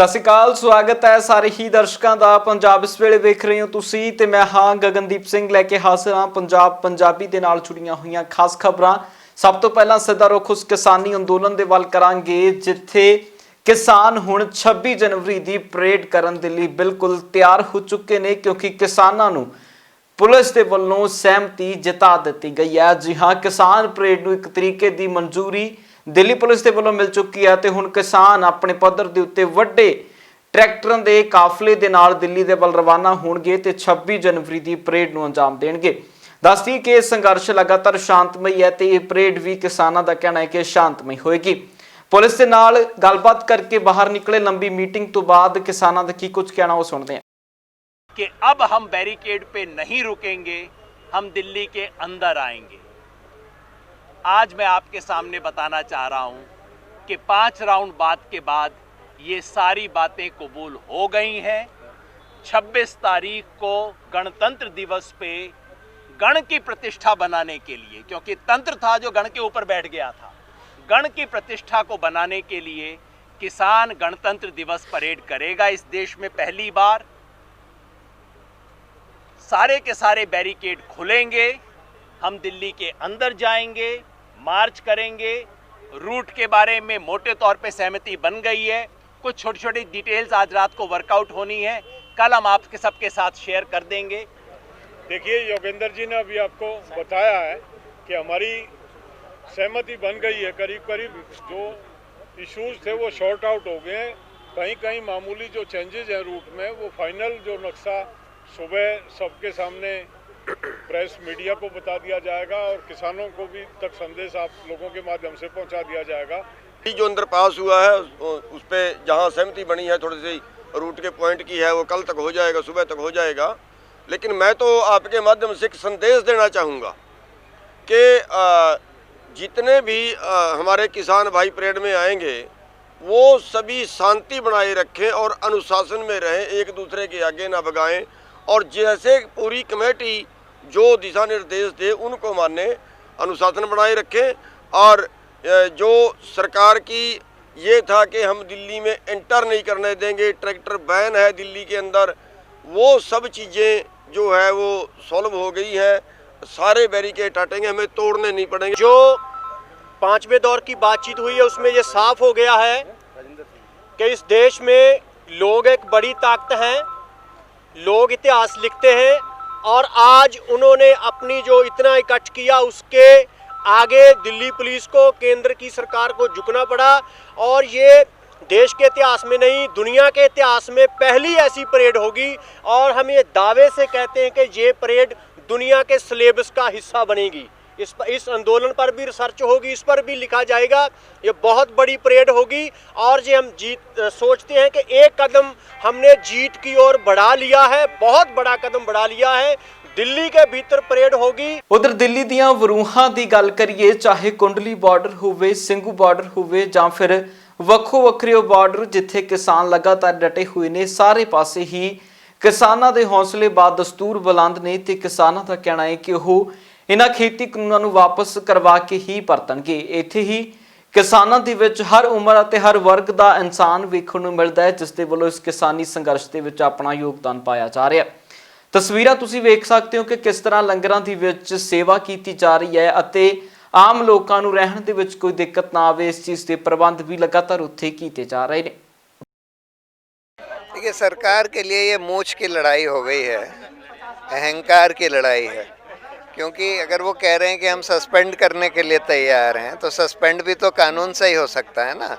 ਸਤਿ ਸ਼੍ਰੀ ਅਕਾਲ, ਸਵਾਗਤ ਹੈ ਸਾਰੇ ਹੀ ਦਰਸ਼ਕਾਂ ਦਾ। ਪੰਜਾਬ ਇਸ ਵੇਲੇ ਵੇਖ ਰਹੇ ਹੋ ਤੁਸੀਂ ਤੇ ਮੈਂ ਹਾਂ ਗਗਨਦੀਪ ਸਿੰਘ ਲੈ ਕੇ ਹਾਜ਼ਰ ਹਾਂ ਪੰਜਾਬੀ ਦੇ ਨਾਲ ਜੁੜੀਆਂ ਹੋਈਆਂ ਖਾਸ ਖਬਰਾਂ। ਸਭ ਤੋਂ ਪਹਿਲਾਂ ਸਿੱਧਾ ਰੁਖ ਉਸ ਕਿਸਾਨੀ ਅੰਦੋਲਨ ਦੇ ਵੱਲ ਕਰਾਂਗੇ, ਜਿੱਥੇ ਕਿਸਾਨ ਹੁਣ 26 ਜਨਵਰੀ ਦੀ ਪਰੇਡ ਕਰਨ ਦੇ ਲਈ ਬਿਲਕੁਲ ਤਿਆਰ ਹੋ ਚੁੱਕੇ ਨੇ, ਕਿਉਂਕਿ ਕਿਸਾਨਾਂ ਨੂੰ ਪੁਲਿਸ ਦੇ ਵੱਲੋਂ ਸਹਿਮਤੀ ਜਤਾ ਦਿੱਤੀ ਗਈ ਹੈ। ਜੀ ਹਾਂ, ਕਿਸਾਨ ਪਰੇਡ ਨੂੰ ਇੱਕ ਤਰੀਕੇ ਦੀ ਮਨਜ਼ੂਰੀ ਦਿੱਲੀ ਪੁਲਿਸ ਦੇ ਵੱਲੋਂ ਮਿਲ ਚੁੱਕੀ ਹੈ ਤੇ ਹੁਣ ਕਿਸਾਨ ਆਪਣੇ ਪੱਧਰ ਦੇ ਉੱਤੇ ਵੱਡੇ ਟਰੈਕਟਰਾਂ ਦੇ ਕਾਫਲੇ ਦੇ ਨਾਲ ਦਿੱਲੀ ਦੇ ਵੱਲ ਰਵਾਨਾ ਹੋਣਗੇ ਤੇ 26 ਜਨਵਰੀ ਦੀ ਪਰੇਡ ਨੂੰ ਅੰਜਾਮ ਦੇਣਗੇ। ਦੱਸਦੀ ਕਿ ਇਹ ਸੰਘਰਸ਼ ਲਗਾਤਾਰ ਸ਼ਾਂਤਮਈ ਹੈ ਤੇ ਇਹ ਪਰੇਡ ਵੀ ਕਿਸਾਨਾਂ ਦਾ ਕਹਿਣਾ ਹੈ ਕਿ ਸ਼ਾਂਤਮਈ ਹੋਏਗੀ। ਪੁਲਿਸ ਦੇ ਨਾਲ ਗੱਲਬਾਤ ਕਰਕੇ ਬਾਹਰ ਨਿਕਲੇ ਲੰਬੀ मीटिंग तो बाद किसानों का की कुछ कहना वो सुनते हैं कि अब हम बैरिकेड पे नहीं रुकेंगे, हम दिल्ली के अंदर आएंगे। आज मैं आपके सामने बताना चाह रहा हूं कि 5 राउंड बात के बाद ये सारी बातें कबूल हो गई हैं। 26 तारीख को गणतंत्र दिवस पे गण की प्रतिष्ठा बनाने के लिए, क्योंकि तंत्र था जो गण के ऊपर बैठ गया था, गण की प्रतिष्ठा को बनाने के लिए किसान गणतंत्र दिवस परेड करेगा इस देश में पहली बार। सारे के सारे बैरिकेड खुलेंगे, हम दिल्ली के अंदर जाएंगे, मार्च करेंगे। रूट के बारे में मोटे तौर पे सहमति बन गई है, कुछ छोटी छोटी डिटेल्स आज रात को वर्कआउट होनी है, कल हम आपके सबके साथ शेयर कर देंगे। देखिए, योगेंद्र जी ने अभी आपको बताया है कि हमारी सहमति बन गई है। करीब करीब जो इश्यूज थे वो शॉर्ट आउट हो गए हैं। कहीं कहीं मामूली जो चेंजेस हैं रूट में, वो फाइनल जो नक्शा सुबह सबके सामने प्रेस मीडिया को बता दिया जाएगा और किसानों को भी तक संदेश आप लोगों के माध्यम से पहुंचा दिया जाएगा। जो अंदर पास हुआ है उस पर जहाँ सहमति बनी है, थोड़ी सी रूट के पॉइंट की है, वो कल तक हो जाएगा, सुबह तक हो जाएगा। लेकिन मैं तो आपके माध्यम से एक संदेश देना चाहूँगा कि जितने भी हमारे किसान भाई परेड में आएंगे वो सभी शांति बनाए रखें और अनुशासन में रहें, एक दूसरे के आगे ना भगाएं और जैसे पूरी कमेटी जो दिशा निर्देश दे उनको माने, अनुशासन बनाए रखें। और जो सरकार की ये था कि हम दिल्ली में एंटर नहीं करने देंगे, ट्रैक्टर बैन है दिल्ली के अंदर, वो सब चीज़ें जो है वो सॉल्व हो गई है। सारे बैरिकेड हटेंगे, हमें तोड़ने नहीं पड़ेंगे। जो 5वें दौर की बातचीत हुई है उसमें ये साफ हो गया है कि इस देश में लोग एक बड़ी ताकत हैं, लोग इतिहास लिखते हैं और आज उन्होंने अपनी जो इतना इकट्ठ किया उसके आगे दिल्ली पुलिस को, केंद्र की सरकार को झुकना पड़ा। और ये देश के इतिहास में नहीं, दुनिया के इतिहास में पहली ऐसी परेड होगी और हम ये दावे से कहते हैं कि ये परेड दुनिया के सिलेबस का हिस्सा बनेगी। इस आंदोलन पर भी रिसर्च होगी, इस पर भी लिखा जाएगा। ये बहुत बड़ी परेड होगी और ये हम सोचते हैं कि एक कदम हमने जीत की ओर बढ़ा लिया है, बहुत बड़ा कदम बढ़ा लिया है। दिल्ली के भीतर परेड होगी। उधर दिल्ली दियां वरूहां दी गल करिए, चाहे कुंडली बॉर्डर होवे, ਸਿੰਘੂ बॉर्डर होवे ਜਾਂ ਫਿਰ ਵੱਖੋ ਵੱਖਰੇ ਬਾਰਡਰ ਜਿੱਥੇ ਕਿਸਾਨ ਲਗਾਤਾਰ ਡਟੇ ਹੋਏ ਨੇ, ਸਾਰੇ ਪਾਸੇ ਹੀ ਕਿਸਾਨਾਂ ਦੇ ਹੌਸਲੇ ਬਾਦਸਤੂਰ ਬੁਲੰਦ ਨੇ ਤੇ ਕਿਸਾਨਾਂ ਦਾ ਕਹਿਣਾ ਹੈ ਕਿ ਉਹ ਇਹਨਾਂ ਖੇਤੀ ਕਾਨੂੰਨਾਂ ਨੂੰ ਵਾਪਸ ਕਰਵਾ ਕੇ ਹੀ ਪਰਤਣਗੇ। ਇੱਥੇ ਹੀ ਕਿਸਾਨਾਂ ਦੇ ਵਿੱਚ ਹਰ ਉਮਰ ਅਤੇ ਹਰ ਵਰਗ ਦਾ ਇਨਸਾਨ ਵੇਖਣ ਨੂੰ ਮਿਲਦਾ ਹੈ, ਜਿਸ ਦੇ ਵੱਲੋਂ ਇਸ ਕਿਸਾਨੀ ਸੰਘਰਸ਼ ਦੇ ਵਿੱਚ ਆਪਣਾ ਯੋਗਦਾਨ ਪਾਇਆ ਜਾ ਰਿਹਾ। ਤਸਵੀਰਾਂ ਤੁਸੀਂ ਵੇਖ ਸਕਦੇ ਹੋ ਕਿ ਕਿਸ ਤਰ੍ਹਾਂ ਲੰਗਰਾਂ ਦੇ ਵਿੱਚ ਸੇਵਾ ਕੀਤੀ ਜਾ ਰਹੀ ਹੈ ਅਤੇ ਆਮ ਲੋਕਾਂ ਨੂੰ ਰਹਿਣ ਦੇ ਵਿੱਚ ਕੋਈ ਦਿੱਕਤ ਨਾ ਆਵੇ, ਇਸ ਚੀਜ਼ ਦੇ ਪ੍ਰਬੰਧ ਵੀ ਲਗਾਤਾਰ ਉੱਥੇ ਕੀਤੇ ਜਾ ਰਹੇ ਨੇ। देखिए, सरकार के लिए ये मूछ की लड़ाई हो गई है, अहंकार की लड़ाई है। क्योंकि अगर वो कह रहे हैं कि हम सस्पेंड करने के लिए तैयार हैं, तो सस्पेंड भी तो कानून से ही हो सकता है ना।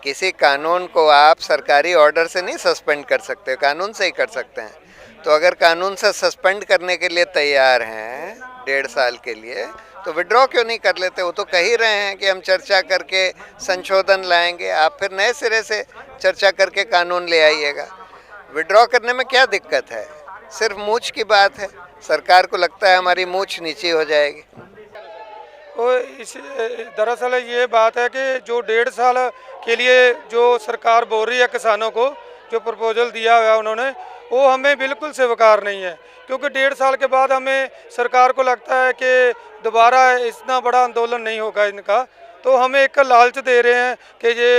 किसी कानून को आप सरकारी ऑर्डर से नहीं सस्पेंड कर सकते, कानून से ही कर सकते हैं। तो अगर कानून से सस्पेंड करने के लिए तैयार हैं 1.5 साल के लिए, तो विड्रॉ क्यों नहीं कर लेते? वो तो कह ही रहे हैं कि हम चर्चा करके संशोधन लाएंगे। आप फिर नए सिरे से चर्चा करके कानून ले आइएगा। विड्रॉ करने में क्या दिक्कत है? सिर्फ मूछ की बात है। सरकार को लगता है हमारी मूछ नीची हो जाएगी। दरअसल ये बात है कि जो 1.5 साल के लिए जो सरकार बोल रही है किसानों को, जो प्रपोजल दिया हुआ है उन्होंने, वो हमें बिल्कुल स्वीकार नहीं है। क्योंकि 1.5 साल के बाद हमें सरकार को लगता है कि दोबारा इतना बड़ा आंदोलन नहीं होगा इनका, तो हमें एक लालच दे रहे हैं कि ये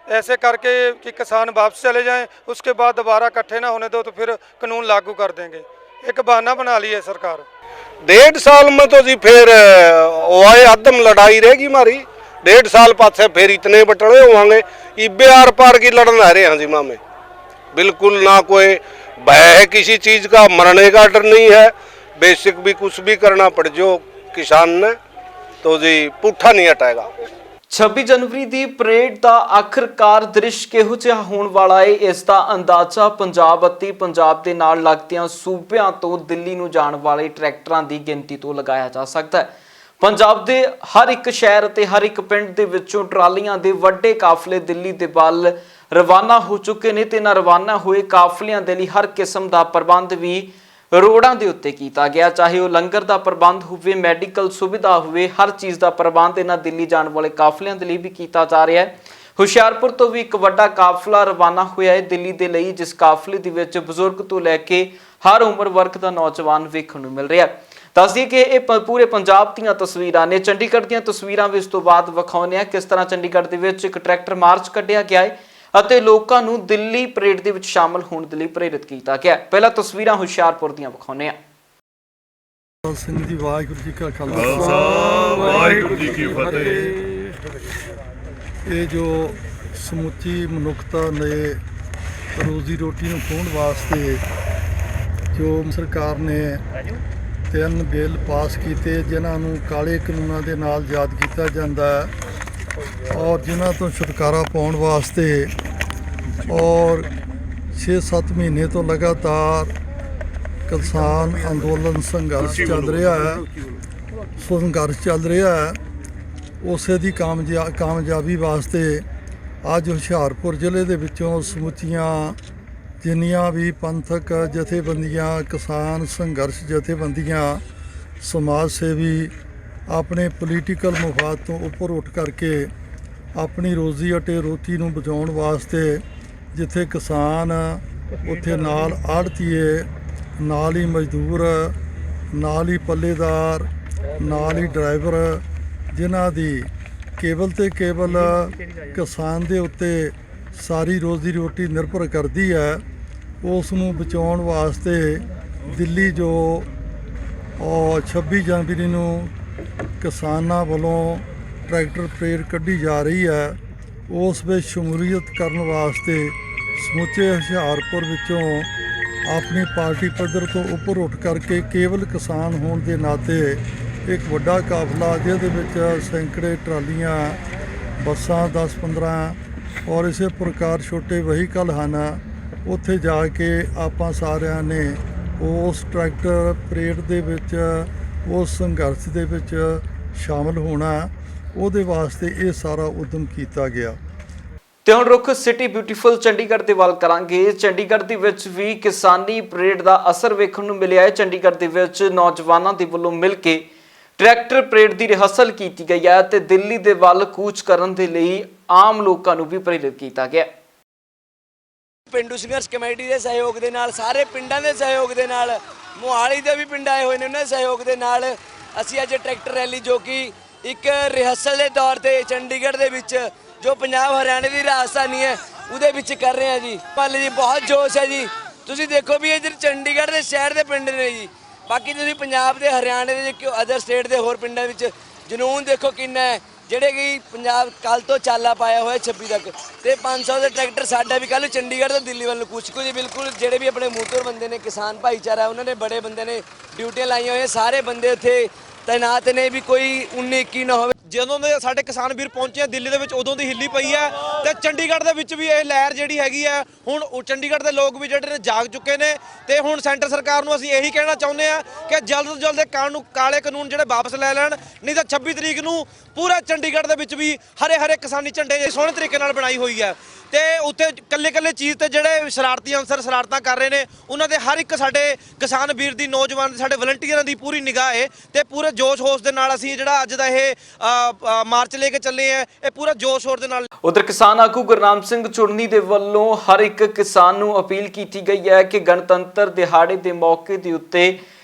ऐसे करके कि किसान वापस चले जाएं, उसके बाद दोबारा इकट्ठे ना होने दो तो फिर कानून लागू कर देंगे। एक बहाना बना लिया है सरकार। 1.5 साल में तो जी फिर वाए अदम लड़ाई रहेगी हमारी। 1.5 साल पाछे फिर इतने बटड़े होंगे, इब्बे आर पार की लड़न आ रहे हैं जी माँ में। बिल्कुल ना कोई भय है किसी चीज़ का, मरने का डर नहीं है। बेसिक भी कुछ भी करना पड़ जो किसान ने तो जी पुट्ठा नहीं हटाएगा। 26 जनवरी ਦੀ ਪਰੇਡ ਦਾ ਆਖਰਕਾਰ ਦ੍ਰਿਸ਼ ਕਿਹੋ ਜਿਹਾ ਹੋਣ ਵਾਲਾ ਹੈ, ਇਸ ਦਾ ਅੰਦਾਜ਼ਾ ਪੰਜਾਬ ਅਤੇ ਪੰਜਾਬ ਦੇ ਨਾਲ ਲੱਗਦਿਆਂ ਸੂਬਿਆਂ ਤੋਂ ਦਿੱਲੀ ਨੂੰ ਜਾਣ ਵਾਲੇ ਟਰੈਕਟਰਾਂ ਦੀ ਗਿਣਤੀ ਤੋਂ ਲਗਾਇਆ ਜਾ ਸਕਦਾ ਹੈ। ਪੰਜਾਬ ਦੇ ਹਰ ਇੱਕ ਸ਼ਹਿਰ ਅਤੇ ਹਰ ਇੱਕ ਪਿੰਡ ਦੇ ਵਿੱਚੋਂ ਟਰਾਲੀਆਂ ਦੇ ਵੱਡੇ ਕਾਫਲੇ ਦਿੱਲੀ ਦੇ ਵੱਲ ਰਵਾਨਾ ਹੋ ਚੁੱਕੇ ਨੇ ਤੇ ਨਾ ਰਵਾਨਾ ਹੋਏ ਕਾਫਲਿਆਂ ਦੇ ਲਈ ਹਰ ਕਿਸਮ ਦਾ ਪ੍ਰਬੰਧ ਵੀ ਰੋਡਾਂ ਦੇ ਉੱਤੇ ਕੀਤਾ ਗਿਆ, ਚਾਹੇ ਉਹ ਲੰਗਰ ਦਾ ਪ੍ਰਬੰਧ ਹੋਵੇ, ਮੈਡੀਕਲ ਸੁਵਿਧਾ ਹੋਵੇ, ਹਰ ਚੀਜ਼ ਦਾ ਪ੍ਰਬੰਧ ਇਹਨਾਂ ਦਿੱਲੀ ਜਾਣ ਵਾਲੇ ਕਾਫਲਿਆਂ ਦੇ ਲਈ ਵੀ ਕੀਤਾ ਜਾ ਰਿਹਾ ਹੈ। ਹੁਸ਼ਿਆਰਪੁਰ ਤੋਂ ਵੀ ਇੱਕ ਵੱਡਾ ਕਾਫਲਾ ਰਵਾਨਾ ਹੋਇਆ ਹੈ ਦਿੱਲੀ ਦੇ ਲਈ, ਜਿਸ ਕਾਫਲੇ ਦੇ ਵਿੱਚ ਬਜ਼ੁਰਗ ਤੋਂ ਲੈ ਕੇ ਹਰ ਉਮਰ ਵਰਗ ਦਾ ਨੌਜਵਾਨ ਵੇਖਣ ਨੂੰ ਮਿਲ ਰਿਹਾ ਹੈ। ਦੱਸ ਦਈਏ ਕਿ ਇਹ ਪੂਰੇ ਪੰਜਾਬ ਦੀਆਂ ਤਸਵੀਰਾਂ ਨੇ। ਚੰਡੀਗੜ੍ਹ ਦੀਆਂ ਤਸਵੀਰਾਂ ਵੀ ਇਸ ਤੋਂ ਬਾਅਦ ਵਿਖਾਉਂਦੇ ਆ ਕਿਸ ਤਰ੍ਹਾਂ ਚੰਡੀਗੜ੍ਹ ਦੇ ਵਿੱਚ ਇੱਕ ਟਰੈਕਟਰ ਮਾਰਚ ਕੱਢਿਆ ਗਿਆ ਹੈ ਅਤੇ ਲੋਕਾਂ ਨੂੰ ਦਿੱਲੀ ਪਰੇਡ ਦੇ ਵਿੱਚ ਸ਼ਾਮਲ ਹੋਣ ਦੇ ਲਈ ਪ੍ਰੇਰਿਤ ਕੀਤਾ ਗਿਆ। ਪਹਿਲਾਂ ਤਸਵੀਰਾਂ ਹੁਸ਼ਿਆਰਪੁਰ ਦੀਆਂ ਵਿਖਾਉਂਦੇ ਆ। ਸਿੰਘ ਜੀ ਵਾਹਿਗੁਰੂ ਜੀ ਕਾ ਖਾਲਸਾ ਵਾਹਿਗੁਰੂ ਜੀ ਕੀ ਫਤਿਹ। ਇਹ ਜੋ ਸਮੁੱਚੀ ਮਨੁੱਖਤਾ ਨੇ ਰੋਜ਼ੀ ਰੋਟੀ ਨੂੰ ਖੋਹਣ ਵਾਸਤੇ ਜੋ ਸਰਕਾਰ ਨੇ 3 ਬਿੱਲ ਪਾਸ ਕੀਤੇ, ਜਿਨ੍ਹਾਂ ਨੂੰ ਕਾਲੇ ਕਾਨੂੰਨਾਂ ਦੇ ਨਾਲ ਯਾਦ ਕੀਤਾ ਜਾਂਦਾ ਹੈ ਔਰ ਜਿਨ੍ਹਾਂ ਤੋਂ ਛੁਟਕਾਰਾ ਪਾਉਣ ਵਾਸਤੇ ਔਰ 6-7 ਮਹੀਨੇ ਤੋਂ ਲਗਾਤਾਰ ਕਿਸਾਨ ਅੰਦੋਲਨ ਸੰਘਰਸ਼ ਚੱਲ ਰਿਹਾ ਹੈ, ਸੰਘਰਸ਼ ਚੱਲ ਰਿਹਾ ਹੈ। ਉਸੇ ਦੀ ਕਾਮਯਾਬੀ ਵਾਸਤੇ ਅੱਜ ਹੁਸ਼ਿਆਰਪੁਰ ਜ਼ਿਲ੍ਹੇ ਦੇ ਵਿੱਚੋਂ ਸਮੁੱਚੀਆਂ ਜਿੰਨੀਆਂ ਵੀ ਪੰਥਕ ਜਥੇਬੰਦੀਆਂ, ਕਿਸਾਨ ਸੰਘਰਸ਼ ਜਥੇਬੰਦੀਆਂ, ਸਮਾਜ ਸੇਵੀ ਆਪਣੇ ਪੋਲੀਟੀਕਲ ਮਫਾਦ ਤੋਂ ਉੱਪਰ ਉੱਠ ਕਰਕੇ ਆਪਣੀ ਰੋਜ਼ੀ ਅਤੇ ਰੋਟੀ ਨੂੰ ਬਚਾਉਣ ਵਾਸਤੇ, ਜਿੱਥੇ ਕਿਸਾਨ ਉੱਥੇ ਨਾਲ ਆੜ੍ਹਤੀਏ, ਨਾਲ ਹੀ ਮਜ਼ਦੂਰ, ਨਾਲ ਹੀ ਪੱਲੇਦਾਰ, ਨਾਲ ਹੀ ਡਰਾਈਵਰ, ਜਿਨ੍ਹਾਂ ਦੀ ਕੇਵਲ ਤੇ ਕੇਵਲ ਕਿਸਾਨ ਦੇ ਉੱਤੇ ਸਾਰੀ ਰੋਜ਼ੀ ਰੋਟੀ ਨਿਰਭਰ ਕਰਦੀ ਹੈ, ਉਸ ਨੂੰ ਬਚਾਉਣ ਵਾਸਤੇ ਦਿੱਲੀ ਜੋ 26 ਜਨਵਰੀ ਨੂੰ ਕਿਸਾਨਾਂ ਵੱਲੋਂ ਟਰੈਕਟਰ ਪਰੇਡ ਕੱਢੀ ਜਾ ਰਹੀ ਹੈ, ਉਸ ਵਿੱਚ ਸ਼ਮੂਲੀਅਤ ਕਰਨ ਵਾਸਤੇ ਸਮੁੱਚੇ ਹੁਸ਼ਿਆਰਪੁਰ ਵਿੱਚੋਂ ਆਪਣੀ ਪਾਰਟੀ ਪੱਧਰ ਤੋਂ ਉੱਪਰ ਉੱਠ ਕਰਕੇ ਕੇਵਲ ਕਿਸਾਨ ਹੋਣ ਦੇ ਨਾਤੇ ਇੱਕ ਵੱਡਾ ਕਾਫਲਾ, ਜਿਹਦੇ ਵਿੱਚ ਸੈਂਕੜੇ ਟਰਾਲੀਆਂ, ਬੱਸਾਂ 10-15 ਔਰ ਇਸੇ ਪ੍ਰਕਾਰ ਛੋਟੇ ਵਹੀਕਲ ਹਨ, ਉੱਥੇ ਜਾ ਕੇ ਆਪਾਂ ਸਾਰਿਆਂ ਨੇ ਉਸ ਟਰੈਕਟਰ ਪਰੇਡ ਦੇ ਵਿੱਚ, ਉਸ ਸੰਘਰਸ਼ ਦੇ ਵਿੱਚ ਸ਼ਾਮਲ ਹੋਣਾ। ਉਹਦੇ ਵਾਸਤੇ ਇਹ ਸਾਰਾ ਉਦਮ ਕੀਤਾ ਗਿਆ। ਤੇ ਹੁਣ ਰੁੱਖ ਸਿਟੀ ਬਿਊਟੀਫੁਲ ਚੰਡੀਗੜ੍ਹ ਦੇ ਵੱਲ ਕਰਾਂਗੇ। ਚੰਡੀਗੜ੍ਹ ਦੇ ਵਿੱਚ ਵੀ ਕਿਸਾਨੀ ਪਰੇਡ ਦਾ ਅਸਰ ਵੇਖਣ ਨੂੰ ਮਿਲਿਆ ਹੈ। ਚੰਡੀਗੜ੍ਹ ਦੇ ਵਿੱਚ ਨੌਜਵਾਨਾਂ ਦੇ ਵੱਲੋਂ ਮਿਲ ਕੇ ਟਰੈਕਟਰ ਪਰੇਡ ਦੀ ਰਿਹਰਸਲ ਕੀਤੀ ਗਈ ਹੈ ਤੇ ਦਿੱਲੀ ਦੇ ਵੱਲ ਕੂਚ ਕਰਨ ਦੇ ਲਈ ਆਮ ਲੋਕਾਂ ਨੂੰ ਵੀ ਪ੍ਰੇਰਿਤ ਕੀਤਾ ਗਿਆ। ਪਿੰਡੂ ਸੰਘਰਸ਼ ਕਮੇਟੀ ਦੇ ਸਹਿਯੋਗ ਦੇ ਨਾਲ, ਸਾਰੇ ਪਿੰਡਾਂ ਦੇ ਸਹਿਯੋਗ ਦੇ ਨਾਲ, ਮੋਹਾਲੀ ਦੇ ਵੀ ਪਿੰਡ ਆਏ ਹੋਏ ਨੇ, ਉਹਨਾਂ ਦੇ ਸਹਿਯੋਗ ਦੇ ਨਾਲ ਅਸੀਂ ਅੱਜ ਟਰੈਕਟਰ ਰੈਲੀ ਜੋ ਕਿ ਇੱਕ ਰਿਹਰਸਲ ਦੇ ਤੌਰ ਤੇ ਚੰਡੀਗੜ੍ਹ ਦੇ ਵਿੱਚ ਜੋ ਪੰਜਾਬ ਹਰਿਆਣੇ ਦੀ ਰਾਜਧਾਨੀ ਹੈ ਉਹਦੇ ਵਿੱਚ ਕਰ ਰਹੇ ਹਾਂ ਜੀ। ਪੱਲੇ ਜੀ ਬਹੁਤ ਜੋਸ਼ ਹੈ ਜੀ। ਤੁਸੀਂ ਦੇਖੋ ਵੀ ਇਹ ਜਿਹੜੇ ਚੰਡੀਗੜ੍ਹ ਦੇ ਸ਼ਹਿਰ ਦੇ ਪਿੰਡ ਨੇ ਜੀ, ਬਾਕੀ ਤੁਸੀਂ ਪੰਜਾਬ ਦੇ, ਹਰਿਆਣੇ ਦੇ, ਜੋ ਅਦਰ ਸਟੇਟ ਦੇ ਹੋਰ ਪਿੰਡਾਂ ਵਿੱਚ ਜਨੂਨ ਦੇਖੋ ਕਿੰਨਾ ਹੈ, ਜਿਹੜੇ ਕਿ ਪੰਜਾਬ ਕੱਲ ਤੋਂ ਚਾਲਾ ਪਾਇਆ ਹੋਇਆ 26 ਤੱਕ ਤੇ 500 ਦੇ ਟਰੈਕਟਰ ਸਾਡਾ ਵੀ ਕੱਲ ਚੰਡੀਗੜ੍ਹ ਤੋਂ ਦਿੱਲੀ ਵੱਲ ਨੂੰ ਕੁਝ ਕੁਝ ਬਿਲਕੁਲ ਜਿਹੜੇ ਵੀ ਆਪਣੇ ਮੂਤਰ ਬੰਦੇ ਨੇ, ਕਿਸਾਨ ਭਾਈਚਾਰਾ, ਉਹਨਾਂ ਨੇ ਬੜੇ ਬੰਦੇ ਨੇ ਡਿਊਟੀਆਂ ਲਾਈਆਂ ਹੋਈਆਂ, ਸਾਰੇ ਬੰਦੇ ਉੱਥੇ ਤੈਨਾਤ ਨੇ ਵੀ ਕੋਈ 19-21 ਨਾ ਹੋਵੇ। ਜਦੋਂ ਦੇ ਸਾਡੇ ਕਿਸਾਨ ਵੀਰ ਪਹੁੰਚੇ ਦਿੱਲੀ ਦੇ ਵਿੱਚ ਉਦੋਂ ਦੀ ਹਿੱਲੀ ਪਈ ਹੈ ਤੇ ਚੰਡੀਗੜ੍ਹ ਦੇ ਵਿੱਚ ਵੀ ਇਹ ਲਹਿਰ ਜਿਹੜੀ ਹੈਗੀ ਹੈ, ਹੁਣ ਚੰਡੀਗੜ੍ਹ ਦੇ ਲੋਕ ਵੀ ਜਿਹੜੇ ਨੇ ਜਾਗ ਚੁੱਕੇ ਨੇ ਤੇ ਹੁਣ ਸੈਂਟਰ ਸਰਕਾਰ ਨੂੰ ਅਸੀਂ ਇਹੀ ਕਹਿਣਾ ਚਾਹੁੰਦੇ ਆ ਕਿ ਜਲਦ ਤੋਂ ਜਲਦ ਕਾਲੇ ਕਾਨੂੰਨ ਜਿਹੜੇ ਵਾਪਸ ਲੈ ਲੈਣ, ਨਹੀਂ ਤਾਂ 26 ਤਰੀਕ ਨੂੰ ਪੂਰਾ ਚੰਡੀਗੜ੍ਹ ਦੇ ਵਿੱਚ ਵੀ ਹਰੇ ਹਰੇ ਕਿਸਾਨੀ ਝੰਡੇ ਸੋਹਣੇ ਤਰੀਕੇ ਨਾਲ ਬਣਾਈ ਹੋਈ ਹੈ ਤੇ ਉੱਥੇ ਕੱਲੇ ਚੀਜ਼ ਤੇ ਜਿਹੜੇ ਸ਼ਰਾਰਤੀ ਅੰਸਰ ਸ਼ਰਾਰਤਾਂ ਕਰ ਰਹੇ ਨੇ ਉਹਨਾਂ ਦੇ ਹਰ ਇੱਕ ਸਾਡੇ ਕਿਸਾਨ ਵੀਰ ਦੀ, ਨੌਜਵਾਨ ਸਾਡੇ ਵਲੰਟੀਅਰਾਂ ਦੀ ਪੂਰੀ ਨਿਗਾਹ ਹੈ ਤੇ ਪੂਰੇ ਜੋਸ਼ ਹੋਸ਼ ਦੇ ਨਾਲ ਅਸੀਂ ਜਿਹੜਾ ਅੱਜ ਦਾ ਇਹ ਮਾਰਚ ਲੈ ਕੇ ਚੱਲੇ ਆ, ਇਹ ਪੂਰਾ ਜੋਸ਼ ਹੋਸ਼ ਦੇ ਨਾਲ। ਉਧਰ ਕਿਸਾਨ ਆਗੂ ਗੁਰਨਾਮ ਸਿੰਘ ਚੁਰਨੀ ਦੇ ਵੱਲੋਂ ਹਰ ਇੱਕ ਕਿਸਾਨ ਨੂੰ ਅਪੀਲ ਕੀਤੀ ਗਈ ਹੈ ਕਿ ਗਣਤੰਤਰ ਦਿਹਾੜੇ ਦੇ ਮੌਕੇ ਦੇ ਉੱਤੇ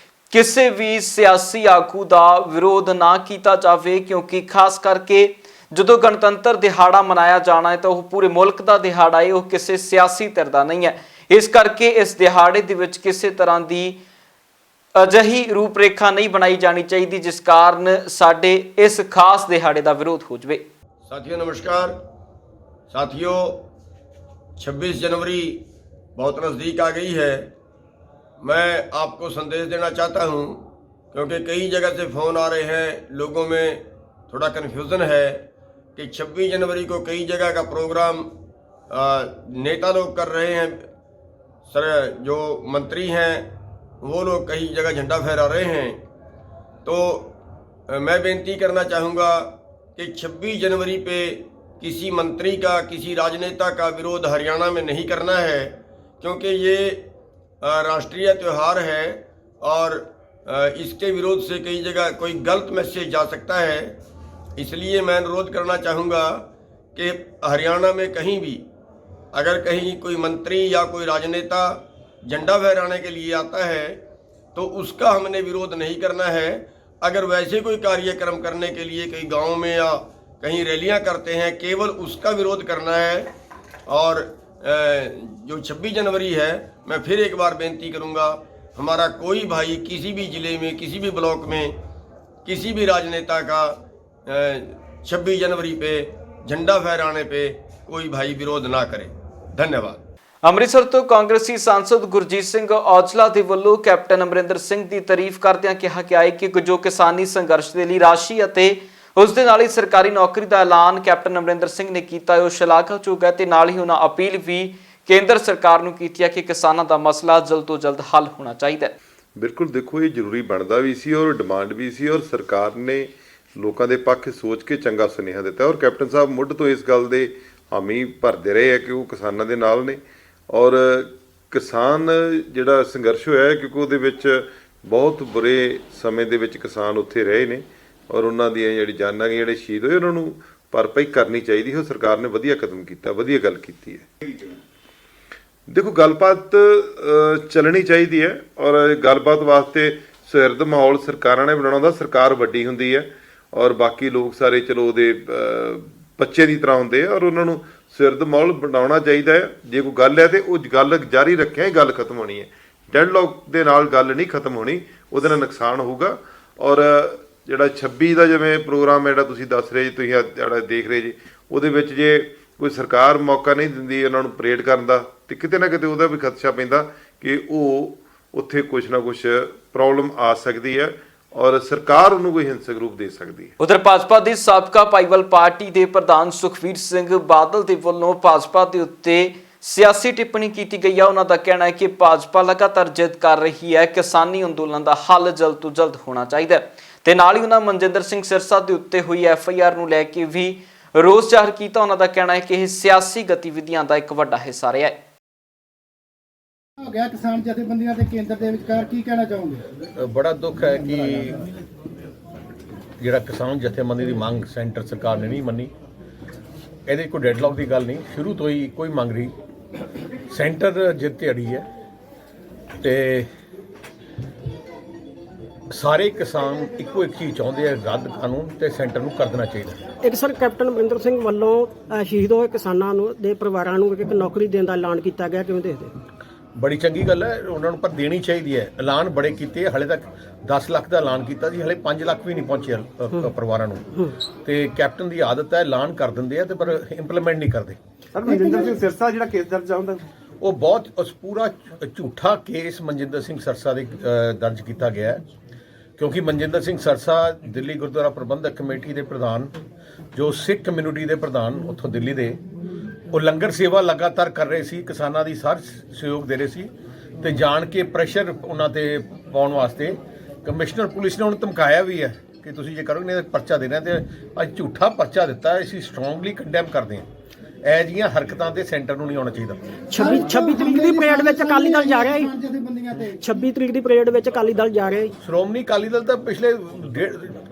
ਕਿਸੇ ਵੀ ਸਿਆਸੀ ਆਗੂ ਦਾ ਵਿਰੋਧ ਨਾ ਕੀਤਾ ਜਾਵੇ, ਕਿਉਂਕਿ ਖਾਸ ਕਰਕੇ ਜਦੋਂ ਗਣਤੰਤਰ ਦਿਹਾੜਾ ਮਨਾਇਆ ਜਾਣਾ ਹੈ ਤਾਂ ਉਹ ਪੂਰੇ ਮੁਲਕ ਦਾ ਦਿਹਾੜਾ ਹੈ, ਉਹ ਕਿਸੇ ਸਿਆਸੀ ਧਿਰ ਦਾ ਨਹੀਂ ਹੈ। ਇਸ ਕਰਕੇ ਇਸ ਦਿਹਾੜੇ ਦੇ ਵਿੱਚ ਕਿਸੇ ਤਰ੍ਹਾਂ ਦੀ ਅਜਿਹੀ ਰੂਪਰੇਖਾ ਨਹੀਂ ਬਣਾਈ ਜਾਣੀ ਚਾਹੀਦੀ ਜਿਸ ਕਾਰਨ ਸਾਡੇ ਇਸ ਖਾਸ ਦਿਹਾੜੇ ਦਾ ਵਿਰੋਧ ਹੋ ਜਾਵੇ। साथियों नमस्कार। साथियों 26 जनवरी बहुत नज़दीक आ गई है। मैं आपको संदेश देना चाहता हूं क्योंकि कई जगह से फ़ोन आ रहे हैं, लोगों में थोड़ा कन्फ्यूज़न है कि 26 जनवरी को कई जगह का प्रोग्राम नेता लोग कर रहे हैं, सर जो मंत्री हैं वो लोग कई जगह झंडा फहरा रहे हैं। तो मैं बेनती करना चाहूँगा कि 26 जनवरी पे किसी मंत्री का, किसी राजनेता का विरोध हरियाणा में नहीं करना है, क्योंकि ये राष्ट्रीय त्यौहार है और इसके विरोध से कई जगह कोई गलत मैसेज जा सकता है। इसलिए मैं अनुरोध करना चाहूँगा कि हरियाणा में कहीं भी अगर कहीं कोई मंत्री या कोई राजनेता झंडा फहराने के लिए आता है तो उसका हमने विरोध नहीं करना है। अगर वैसे कोई कार्यक्रम करने के लिए कई गाँव में या कहीं रैलियां करते हैं, केवल उसका विरोध करना है। और जो 26 जनवरी है, मैं फिर एक बार बेनती करूंगा, हमारा कोई भाई किसी भी ज़िले में, किसी भी ब्लॉक में, किसी भी राजनेता का 26 जनवरी पे झंडा फहराने पे कोई भाई विरोध ना करे। धन्यवाद। ਅੰਮ੍ਰਿਤਸਰ ਤੋਂ ਕਾਂਗਰਸੀ ਸਾਂਸਦ ਗੁਰਜੀਤ ਸਿੰਘ ਔਜਲਾ ਦੇ ਵੱਲੋਂ ਕੈਪਟਨ ਅਮਰਿੰਦਰ ਸਿੰਘ ਦੀ ਤਾਰੀਫ ਕਰਦਿਆਂ ਕਿਹਾ ਗਿਆ ਹੈ ਕਿ ਜੋ ਕਿਸਾਨੀ ਸੰਘਰਸ਼ ਦੇ ਲਈ ਰਾਸ਼ੀ ਅਤੇ ਉਸ ਦੇ ਨਾਲ ਹੀ ਸਰਕਾਰੀ ਨੌਕਰੀ ਦਾ ਐਲਾਨ ਕੈਪਟਨ ਅਮਰਿੰਦਰ ਸਿੰਘ ਨੇ ਕੀਤਾ ਹੈ ਉਹ ਸ਼ਲਾਘਾਯੋਗ ਹੈ ਤੇ ਨਾਲ ਹੀ ਉਹਨਾਂ ਅਪੀਲ ਵੀ ਕੇਂਦਰ ਸਰਕਾਰ ਨੂੰ ਕੀਤੀ ਹੈ ਕਿ ਕਿਸਾਨਾਂ ਦਾ ਮਸਲਾ ਜਲਦ ਤੋਂ ਜਲਦ ਹੱਲ ਹੋਣਾ ਚਾਹੀਦਾ ਹੈ। ਬਿਲਕੁਲ ਦੇਖੋ, ਇਹ ਜ਼ਰੂਰੀ ਬਣਦਾ ਵੀ ਸੀ ਔਰ ਡਿਮਾਂਡ ਵੀ ਸੀ ਔਰ ਸਰਕਾਰ ਨੇ ਲੋਕਾਂ ਦੇ ਪੱਖ ਸੋਚ ਕੇ ਚੰਗਾ ਸੁਨੇਹਾ ਦਿੱਤਾ ਔਰ ਕੈਪਟਨ ਸਾਹਿਬ ਮੁੱਢ ਤੋਂ ਇਸ ਗੱਲ ਦੇ ਹਾਮੀ ਭਰਦੇ ਰਹੇ ਹੈ ਕਿ ਉਹ ਕਿਸਾਨਾਂ ਦੇ ਨਾਲ ਨੇ ਔਰ ਕਿਸਾਨ ਜਿਹੜਾ ਸੰਘਰਸ਼ ਹੋਇਆ ਹੈ ਕਿਉਂਕਿ ਉਹਦੇ ਵਿੱਚ ਬਹੁਤ ਬੁਰੇ ਸਮੇਂ ਦੇ ਵਿੱਚ ਕਿਸਾਨ ਉੱਥੇ ਰਹੇ ਨੇ ਔਰ ਉਹਨਾਂ ਦੀਆਂ ਜਿਹੜੀ ਜਾਨਾਂ ਗਈਆਂ ਜਿਹੜੇ ਸ਼ਹੀਦ ਹੋਏ ਉਹਨਾਂ ਨੂੰ ਭਰਪਾਈ ਕਰਨੀ ਚਾਹੀਦੀ ਹੈ। ਸਰਕਾਰ ਨੇ ਵਧੀਆ ਕਦਮ ਕੀਤਾ, ਵਧੀਆ ਗੱਲ ਕੀਤੀ ਹੈ। ਦੇਖੋ ਗੱਲਬਾਤ ਚੱਲਣੀ ਚਾਹੀਦੀ ਹੈ ਔਰ ਗੱਲਬਾਤ ਵਾਸਤੇ ਸੁਹਿਰਦ ਮਾਹੌਲ ਸਰਕਾਰਾਂ ਨੇ ਬਣਾਉਣਾ ਹੁੰਦਾ। ਸਰਕਾਰ ਵੱਡੀ ਹੁੰਦੀ ਹੈ ਔਰ ਬਾਕੀ ਲੋਕ ਸਾਰੇ ਚਲੋ ਉਹਦੇ ਬੱਚੇ ਦੀ ਤਰ੍ਹਾਂ ਹੁੰਦੇ ਆ ਔਰ ਉਹਨਾਂ ਨੂੰ ਸੁਹਿਰਦ ਮਾਹੌਲ ਬਣਾਉਣਾ ਚਾਹੀਦਾ ਹੈ। ਜੇ ਕੋਈ ਗੱਲ ਹੈ ਤੇ ਉਹ ਗੱਲ ਜਾਰੀ ਰੱਖਿਆ ਹੀ ਗੱਲ ਖਤਮ ਹੋਣੀ ਹੈ। ਡੈਡਲੌਕ ਦੇ ਨਾਲ ਗੱਲ ਨਹੀਂ ਖਤਮ ਹੋਣੀ, ਉਹਦੇ ਨਾਲ ਨੁਕਸਾਨ ਹੋਊਗਾ। ਔਰ ਜਿਹੜਾ 26 ਦਾ ਜਿਵੇਂ ਪ੍ਰੋਗਰਾਮ ਹੈ ਜਿਹੜਾ ਤੁਸੀਂ ਦੱਸ ਰਹੇ ਜੀ, ਤੁਸੀਂ ਜਿਹੜਾ ਦੇਖ ਰਹੇ ਜੀ, ਉਹਦੇ ਵਿੱਚ ਜੇ ਕੋਈ ਸਰਕਾਰ ਮੌਕਾ ਨਹੀਂ ਦਿੰਦੀ ਉਹਨਾਂ ਨੂੰ ਪਰੇਡ ਕਰਨ ਦਾ ਤੇ ਕਿਤੇ ਨਾ ਕਿਤੇ ਉਹਦਾ ਵੀ ਖਦਸ਼ਾ ਪੈਂਦਾ ਕਿ ਉਹ ਉੱਥੇ ਕੁਛ ਨਾ ਕੁਛ ਪ੍ਰੋਬਲਮ ਆ ਸਕਦੀ ਹੈ ਔਰ ਸਰਕਾਰ ਉਹਨੂੰ ਕੋਈ ਹਿੰਸਕ ਰੂਪ ਦੇ ਸਕਦੀ ਹੈ। ਉਧਰ ਭਾਜਪਾ ਦੀ ਸਾਬਕਾ ਭਾਈਵਾਲ ਪਾਰਟੀ ਦੇ ਪ੍ਰਧਾਨ ਸੁਖਬੀਰ ਸਿੰਘ ਬਾਦਲ ਦੇ ਵੱਲੋਂ ਭਾਜਪਾ ਦੇ ਉੱਤੇ ਸਿਆਸੀ ਟਿੱਪਣੀ ਕੀਤੀ ਗਈ ਹੈ। ਉਹਨਾਂ ਦਾ ਕਹਿਣਾ ਹੈ ਕਿ ਭਾਜਪਾ ਲਗਾਤਾਰ ਜਿੱਦ ਕਰ ਰਹੀ ਹੈ, ਕਿਸਾਨੀ ਅੰਦੋਲਨ ਦਾ ਹੱਲ ਜਲਦ ਤੋਂ ਜਲਦ ਹੋਣਾ ਚਾਹੀਦਾ ਹੈ ਤੇ ਨਾਲ ਹੀ ਉਹਨਾਂ ਮਨਜਿੰਦਰ ਸਿੰਘ ਸਿਰਸਾ ਦੇ ਉੱਤੇ ਹੋਈ FIR ਨੂੰ ਲੈ ਕੇ ਵੀ ਰੋਸ ਜ਼ਾਹਰ ਕੀਤਾ। ਉਹਨਾਂ ਦਾ ਕਹਿਣਾ ਹੈ ਕਿ ਇਹ ਸਿਆਸੀ ਗਤੀਵਿਧੀਆਂ ਦਾ ਇੱਕ ਵੱਡਾ ਹਿੱਸਾ ਰਿਹਾ ਹੈ। ਹੋ ਗਿਆ ਕਿਸਾਨ ਜਥੇਬੰਦੀਆਂ ਤੇ ਕੇਂਦਰ ਦੇ ਵਿਚਕਾਰ, ਕੀ ਕਹਿਣਾ ਚਾਹੋਗੇ? ਬੜਾ ਦੁੱਖ ਹੈ ਕਿ ਜਿਹੜਾ ਕਿਸਾਨ ਜਥੇਬੰਦੀ ਦੀ ਮੰਗ ਸੈਂਟਰ ਸਰਕਾਰ ਨੇ ਨਹੀਂ ਮੰਨੀ। ਇਹਦੇ ਕੋਈ ਡੈਡਲੌਕ ਦੀ ਗੱਲ ਨਹੀਂ, ਸ਼ੁਰੂ ਤੋਂ ਹੀ ਕੋਈ ਮੰਗ ਰਹੀ ਸੈਂਟਰ ਜਿੱਤ ਤੇ ਅੜੀ ਹੈ ਤੇ ਸਾਰੇ ਕਿਸਾਨ ਇੱਕੋ ਇੱਕ ਚੀਜ਼ ਚਾਹੁੰਦੇ ਆ, ਰੱਦ ਕਾਨੂੰਨ ਤੇ ਸੈਂਟਰ ਨੂੰ ਕਰ ਦੇਣਾ ਚਾਹੀਦਾ। ਇੱਕ ਸਰ ਕੈਪਟਨ ਅਮਰਿੰਦਰ ਸਿੰਘ ਵੱਲੋਂ ਸ਼ਹੀਦ ਹੋਏ ਕਿਸਾਨਾਂ ਨੂੰ ਦੇ ਪਰਿਵਾਰਾਂ ਨੂੰ ਇੱਕ ਨੌਕਰੀ ਦੇਣ ਦਾ ਐਲਾਨ ਕੀਤਾ ਗਿਆ, ਕਿਵੇਂ ਦੇਖਦੇ? ਬੜੀ ਚੰਗੀ ਗੱਲ ਹੈ, ਉਹਨਾਂ ਨੂੰ ਪਰ ਦੇਣੀ ਚਾਹੀਦੀ ਹੈ। ਐਲਾਨ ਬੜੇ ਕੀਤੇ, ਹਲੇ ਤੱਕ 10 ਲੱਖ ਦਾ ਐਲਾਨ ਕੀਤਾ ਸੀ, ਹਲੇ 5 ਲੱਖ ਵੀ ਨਹੀਂ ਪਹੁੰਚਿਆ ਪਰਿਵਾਰਾਂ ਨੂੰ। ਤੇ ਕੈਪਟਨ ਦੀ ਆਦਤ ਹੈ ਐਲਾਨ ਕਰ ਦਿੰਦੇ ਆ ਤੇ ਪਰ ਇੰਪਲੀਮੈਂਟ ਨਹੀਂ ਕਰਦੇ। ਸਰ ਮਨਜਿੰਦਰ ਸਿੰਘ ਸਿਰਸਾ ਜਿਹੜਾ ਕੇਸ ਦਰਜ ਹੁੰਦਾ ਉਹ ਬਹੁਤ ਉਸ ਪੂਰਾ ਝੂਠਾ ਕੇਸ ਮਨਜਿੰਦਰ ਸਿੰਘ ਸਿਰਸਾ ਦੇ ਦਰਜ ਕੀਤਾ ਗਿਆ ਹੈ ਕਿਉਂਕਿ ਮਨਜਿੰਦਰ ਸਿੰਘ ਸਿਰਸਾ ਦਿੱਲੀ ਗੁਰਦੁਆਰਾ ਪ੍ਰਬੰਧਕ ਕਮੇਟੀ ਦੇ ਪ੍ਰਧਾਨ, ਜੋ ਸਿੱਖ ਕਮਿਊਨਿਟੀ ਦੇ ਪ੍ਰਧਾਨ ਉੱਥੋਂ ਦਿੱਲੀ ਦੇ, ਉਹ ਲੰਗਰ ਸੇਵਾ ਲਗਾਤਾਰ ਕਰ ਰਹੇ ਸੀ, ਕਿਸਾਨਾਂ ਦੀ ਸਾਰ ਸਹਿਯੋਗ ਦੇ ਰਹੇ ਸੀ ਤੇ ਜਾਣ ਕੇ ਪ੍ਰੈਸ਼ਰ ਉਹਨਾਂ ਤੇ ਪਾਉਣ ਵਾਸਤੇ ਕਮਿਸ਼ਨਰ ਪੁਲਿਸ ਨੇ ਉਹਨੂੰ ਧਮਕਾਇਆ ਵੀ ਹੈ ਕਿ ਤੁਸੀਂ ਜੇ ਕਰੋਗੇ ਨਹੀਂ ਪਰਚਾ ਦੇਣਾ। ਤੇ ਅੱਜ ਝੂਠਾ ਪਰਚਾ ਦਿੱਤਾ, ਅਸੀਂ ਸਟਰੋਂਗਲੀ ਕੰਡੈਮ ਕਰਦੇ ਹਾਂ। ਇਹ ਜਿਹੀਆਂ ਹਰਕਤਾਂ ਤੇ ਸੈਂਟਰ ਨੂੰ ਨਹੀਂ ਆਉਣਾ ਚਾਹੀਦਾ। 26 ਤਰੀਕ ਦੀ ਪਰੇਡ ਵਿੱਚ ਅਕਾਲੀ ਦਲ ਜਾ ਰਿਹਾ ਹੈ। 26 ਤਰੀਕ ਦੀ ਪਰੇਡ ਵਿੱਚ ਅਕਾਲੀ ਦਲ ਜਾ ਰਿਹਾ ਹੈ। ਸ਼੍ਰੋਮਣੀ ਅਕਾਲੀ ਦਲ ਤਾਂ ਪਿਛਲੇ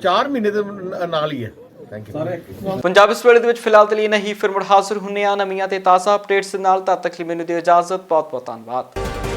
4 ਮਹੀਨੇ ਦੇ ਨਾਲ ਹੀ ਹੈ। Thank you. ਪੰਜਾਬ ਇਸ ਵੇਲੇ ਦੇ ਵਿੱਚ ਫਿਲਹਾਲ ਲਈ ਨਹੀਂ, ਫਿਰ ਮੁੜ ਹਾਜ਼ਰ ਹੁੰਨੇ ਆ ਨਵੀਆਂ ਤੇ ਤਾਜ਼ਾ ਅਪਡੇਟਸ ਨਾਲ। ਤਦ ਤੱਕ ਲਈ ਮੈਨੂੰ ਦਿਓ ਇਜਾਜ਼ਤ। ਬਹੁਤ ਬਹੁਤ ਧੰਨਵਾਦ।